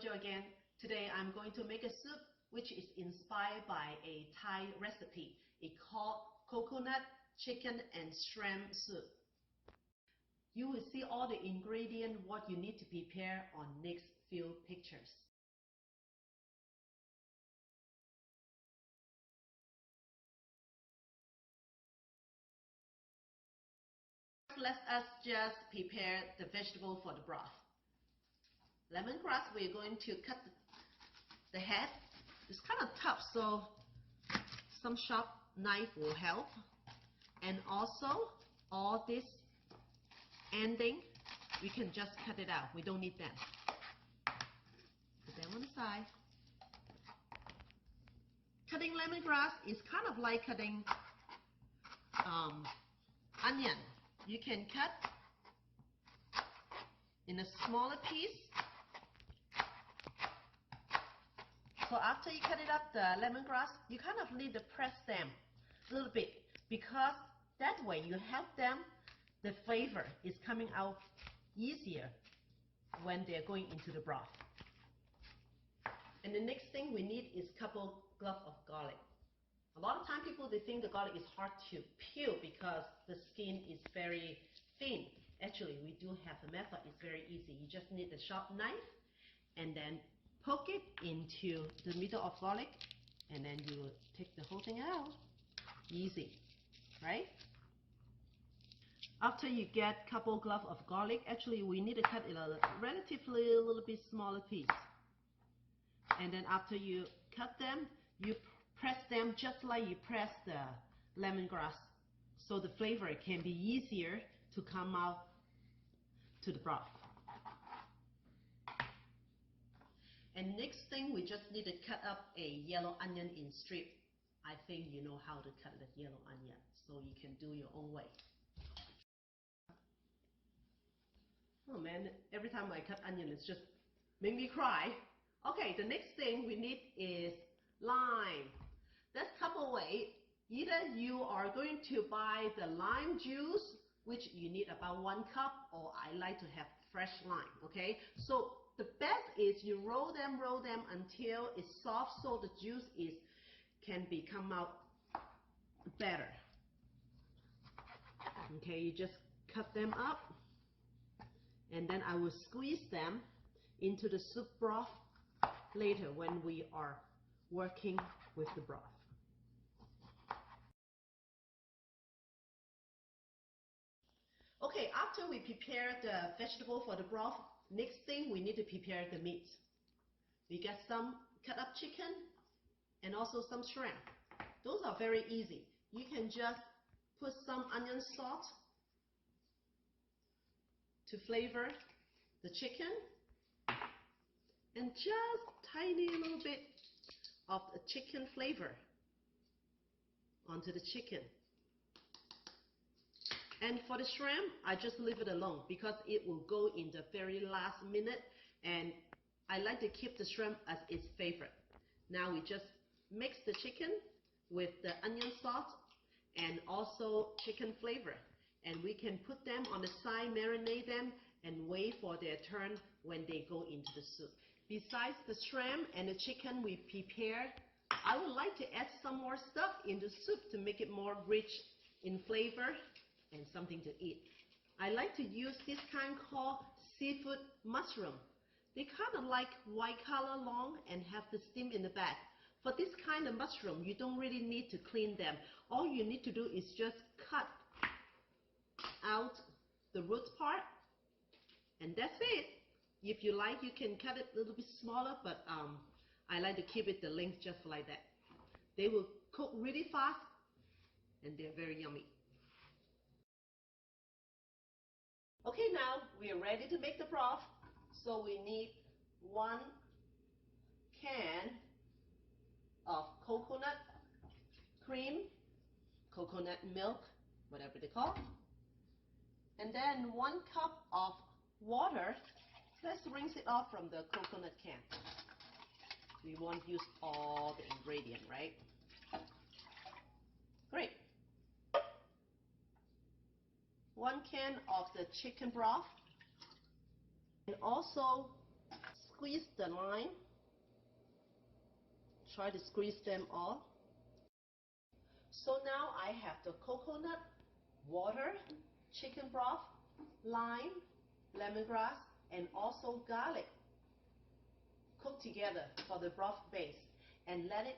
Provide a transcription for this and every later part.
Jojo again. Today I'm going to make a soup which is inspired by a Thai recipe. It's called coconut chicken and shrimp soup. You will see all the ingredients what you need to prepare on next few pictures. Let us just prepare the vegetable for the broth. Lemongrass, we're going to cut the head. It's kind of tough, so some sharp knife will help. And also, all this ending, we can just cut it out. We don't need them. Put them on the side. Cutting lemongrass is kind of like cutting onion. You can cut in a smaller piece. So after you cut it up, the lemongrass, you kind of need to press them a little bit, because that way you help them, the flavor is coming out easier when they're going into the broth. And the next thing we need is a couple cloves of garlic. A lot of time people, they think the garlic is hard to peel because the skin is very thin. Actually, we do have a method. It's very easy. You just need a sharp knife and then poke it into the middle of garlic, and then you take the whole thing out. Easy, right? After you get a couple cloves of garlic, actually we need to cut it a relatively a little bit smaller piece. And then after you cut them, you press them just like you press the lemongrass, so the flavor can be easier to come out to the broth. And next thing, we just need to cut up a yellow onion in strip. I think you know how to cut the yellow onion, so you can do your own way. Oh man, every time I cut onion, it's just make me cry. Okay, the next thing we need is lime. There's a couple ways. Either you are going to buy the lime juice, which you need about 1 cup, or I like to have fresh lime, okay? So the best is you roll them until it's soft, so the juice can come out better. Okay, you just cut them up, and then I will squeeze them into the soup broth later when we are working with the broth. Okay, after we prepare the vegetable for the broth, next thing we need to prepare the meat. We get some cut up chicken and also some shrimp. Those are very easy. You can just put some onion salt to flavor the chicken, and just tiny little bit of the chicken flavor onto the chicken. And for the shrimp, I just leave it alone because it will go in the very last minute, and I like to keep the shrimp as its favorite. Now we just mix the chicken with the onion salt and also chicken flavor, and we can put them on the side, marinate them, and wait for their turn when they go into the soup. Besides the shrimp and the chicken we prepared, I would like to add some more stuff in the soup to make it more rich in flavor and something to eat. I like to use this kind called seafood mushroom. They kind of like white color long and have the stem in the back. For this kind of mushroom, you don't really need to clean them. All you need to do is just cut out the root part, and that's it. If you like, you can cut it a little bit smaller, but I like to keep it the length just like that. They will cook really fast, and they're very yummy. Okay, now we are ready to make the broth. So we need 1 can of coconut cream, coconut milk, whatever they call, and then 1 cup of water. Let's rinse it off from the coconut can. We won't use all the ingredients, right? Great. 1 can of the chicken broth, and also squeeze the lime. Try to squeeze them all. So now I have the coconut, water, chicken broth, lime, lemongrass, and also garlic cooked together for the broth base, and let it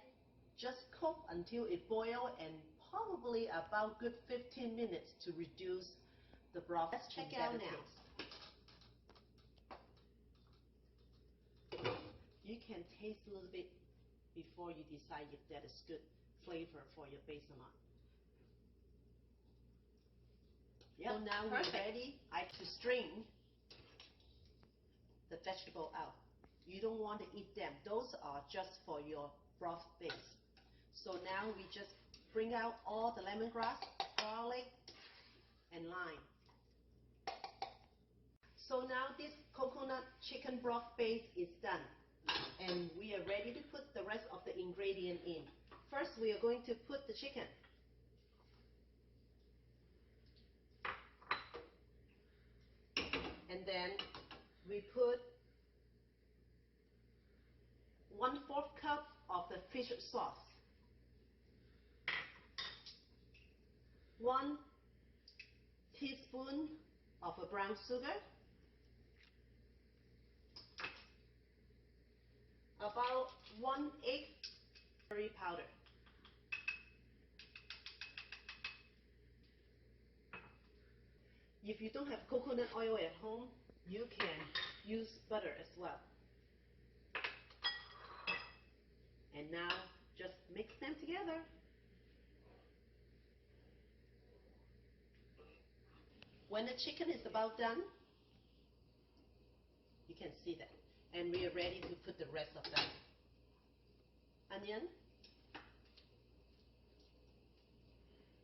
just cook until it boils, and probably about good 15 minutes to reduce the broth. Let's check out now. You can taste a little bit before you decide if that is good flavor for your base or not. Yep, so now we're ready to strain the vegetable out. You don't want to eat them. Those are just for your broth base. So now we just bring out all the lemongrass, garlic, and lime. So now this coconut chicken broth base is done, and we are ready to put the rest of the ingredient in. First, we are going to put the chicken. And then we put 1/4 cup of the fish sauce, 1 teaspoon of a brown sugar, about 1 egg curry powder, if you don't have coconut oil at home, you can use butter as well. And now just mix them together. When the chicken is about done, you can see that. And we are ready to put the rest of that. Onion,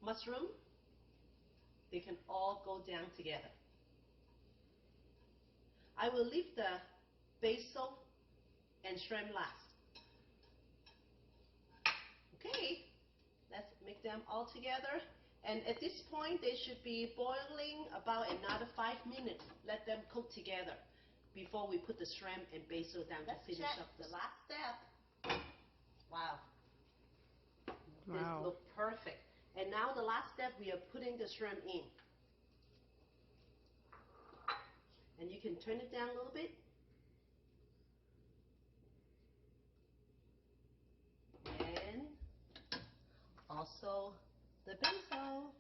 mushroom, they can all go down together. I will leave the basil and shrimp last. Okay, let's make them all together. And at this point, they should be boiling about another 5 minutes. Let them cook together before we put the shrimp and basil down to finish up the last step. Wow. This looks perfect. And now the last step, we are putting the shrimp in. And you can turn it down a little bit. And also the basil.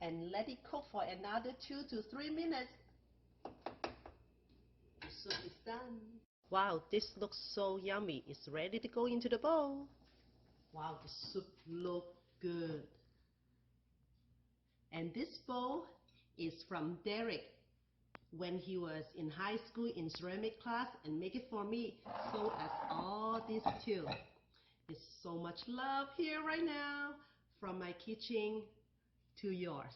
And let it cook for another 2 to 3 minutes. The soup is done. Wow, this looks so yummy. It's ready to go into the bowl. Wow, the soup looks good. And this bowl is from Derek when he was in high school in ceramic class, and make it for me, so as all this too. It's so much love here right now, from my kitchen to yours.